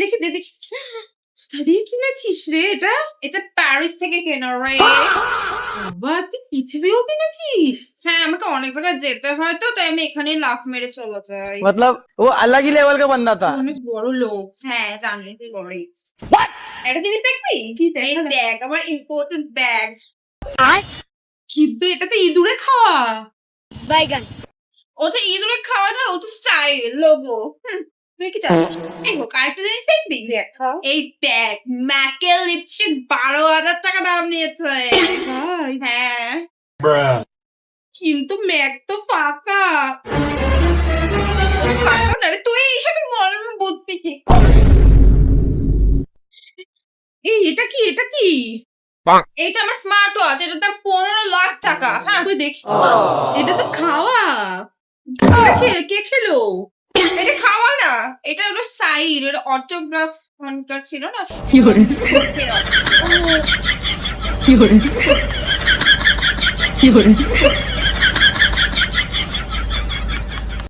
দেখি দেখি কোথা দিয়ে কিনেছিস রে এটা? এটা প্যারিস থেকে কেনা রে। বাবা তুই পৃথিবীও কিনেছিস? হ্যাঁ আমাকে অনেক জায়গায় যেতে হয় তো তাই আমি এখানেই লাফ মেরে চলে যাই। मतलब वो अलग ही लेवल का बंदा था। অনেক বড় লোক। হ্যাঁ জানি তুই বড় রিচ। একটা জিনিস দেখবি? এই দেখ আমার ইম্পোর্টেন্ট ব্যাগ। কিন্তু এটা তো ইঁদুরে খাওয়া। বাইগান ওটা ইঁদুরে খাওয়া না, ওটা স্টাইল লোগো। তুই কি চাস? এই হোক আরেকটা জিনিস দেখবি? এই দেখ ম্যাকের লিপস্টিক 12,000 টাকা দাম নিয়েছে। হ্যাঁ কিন্তু ম্যাক তো ফাঁকা। ফাঁকা না রে, তুই এইসবের মর্ম বুঝবি কি? এই এটা কি এটা কি? এইটা আমার স্মার্ট ওয়াচ, এটার দাম 15 লাখ টাকা। হ্যাঁ তুই দেখি এটা তো খাওয়া। কে খেলো? এটা খাওয়া না, এটা হলো সাইড, এটা অটোগ্রাফ ফোনকার ছিল না। কি